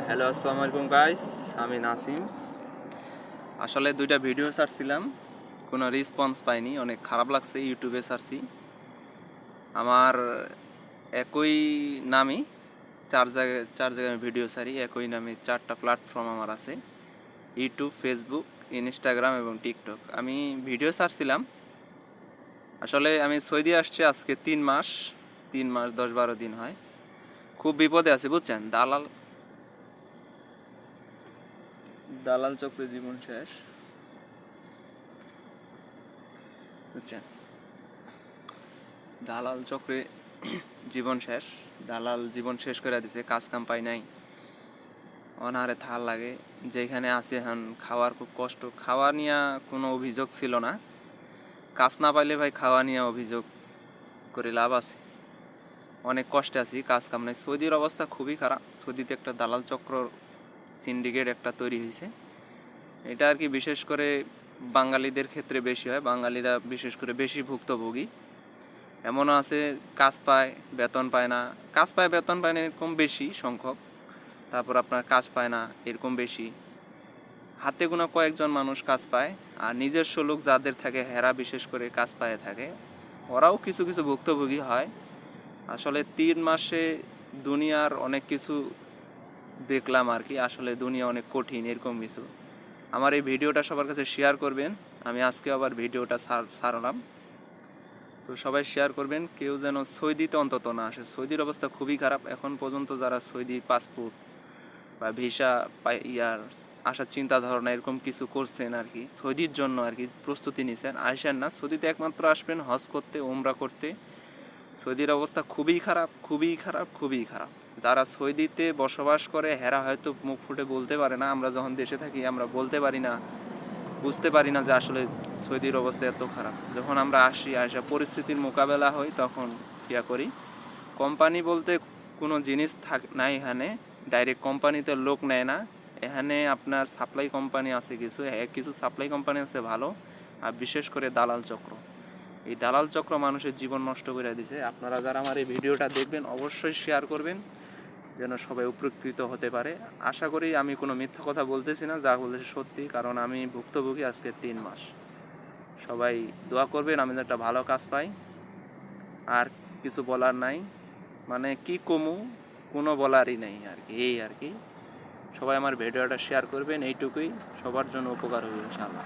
Hello, আসসালামু আলাইকুম guys. আমি নাসিম। আসলে দুইটা ভিডিও ছাড়ছিলাম, কোনো রেসপন্স পাইনি, অনেক খারাপ লাগছে। ইউটিউবে ছাড়ছি আমার একই নামে চার জায়গায় আমি ভিডিও ছাড়ি। একই নামে 4টা প্ল্যাটফর্ম আমার আছে: ইউটিউব, ফেসবুক, ইনস্টাগ্রাম এবং টিকটক। আমি ভিডিও ছাড়ছিলাম। আসলে আমি সৌদি আসছি আজকে 3 মাস 10-12 দিন হয়। খুব বিপদে আছি, বুঝছেন। দালাল চক্রে জীবন শেষ, বুঝছেন। দালাল চক্রে জীবন শেষ। দালাল জীবন শেষ করে দিছে। কাজ কাম পাই নাই, অনাহারে থাল লাগে। যেখানে আছি এখন খাওয়ার খুব কষ্ট। খাওয়া নিয়ে কোনো অভিযোগ ছিল না, কাজ না পাইলে ভাই খাওয়া নিয়ে অভিযোগ করে লাভ আছে। অনেক কষ্টে আছি, কাজ কাম নাই। সৌদির অবস্থা খুবই খারাপ। সৌদিতে একটা দালাল চক্র সিন্ডিকেট একটা তৈরি হয়েছে। এটা আর কি বিশেষ করে বাঙালিদের ক্ষেত্রে বেশি হয়। বাঙালিরা বিশেষ করে বেশি ভুক্তভোগী। এমনও আছে কাজ পায় বেতন পায় না, কাজ পায় বেতন পায় না এরকম বেশি সংখ্যক। তারপর আপনার কাজ পায় না এরকম বেশি। হাতে গোনা কয়েকজন মানুষ কাজ পায়, আর নিজস্ব লোক যাদের থাকে হেরা বিশেষ করে কাজ পায় থাকে। ওরাও কিছু কিছু ভুক্তভোগী হয়। আসলে 3 মাসে দুনিয়ার অনেক কিছু দেখলাম আর কি। আসলে দুনিয়া অনেক কঠিন, এরকম কিছু। আমার এই ভিডিওটা সবার কাছে শেয়ার করবেন। আমি আজকে আবার ভিডিওটা ছাড়লাম, তো সবাই শেয়ার করবেন। কেউ যেন সৌদিতে অন্তত না আসে। সৌদির অবস্থা খুবই খারাপ। এখন পর্যন্ত যারা সৌদি পাসপোর্ট বা ভিসা আসার চিন্তা ধারণা এরকম কিছু করছেন আর কি, সৌদির জন্য আর কি প্রস্তুতি নিছেন, আসেন না। সৌদিতে একমাত্র আসবেন হজ করতে, ওমরা করতে। সৌদির অবস্থা খুবই খারাপ, খুবই খারাপ, খুবই খারাপ। যারা সৌদিতে বসবাস করে হেরা হয়তো মুখ ফুটে বলতে পারে না। আমরা যখন দেশে থাকি আমরা বলতে পারি না, বুঝতে পারি না যে আসলে সৌদির অবস্থা এত খারাপ। যখন আমরা আসা পরিস্থিতির মোকাবেলা হই তখন করি। কোম্পানি বলতে কোনো জিনিস নাই এখানে। ডাইরেক্ট কোম্পানিতে লোক নেয় না এখানে। আপনার সাপ্লাই কোম্পানি আছে, কিছু সাপ্লাই কোম্পানি আছে ভালো। আর বিশেষ করে দালাল চক্র, এই দালাল চক্র মানুষের জীবন নষ্ট করে দিছে। আপনারা যারা আমার এই ভিডিওটা দেখবেন অবশ্যই শেয়ার করবেন, যেন সবাই উপকৃত হতে পারে। আশা করি আমি কোনো মিথ্যা কথা বলতেছি না, যা বলতেছি সত্যি, কারণ আমি ভুক্তভোগী আজকে 3 মাস। সবাই দোয়া করবেন আমি একটা ভালো কাজ পাই। আর কিছু বলার নাই, মানে কি কমু, কোনো বলারই নেই আর কি। এই আর কি। সবাই আমার ভিডিওটা শেয়ার করবেন, এইটুকুই। সবার জন্য উপকার হবে ইনশাআল্লাহ।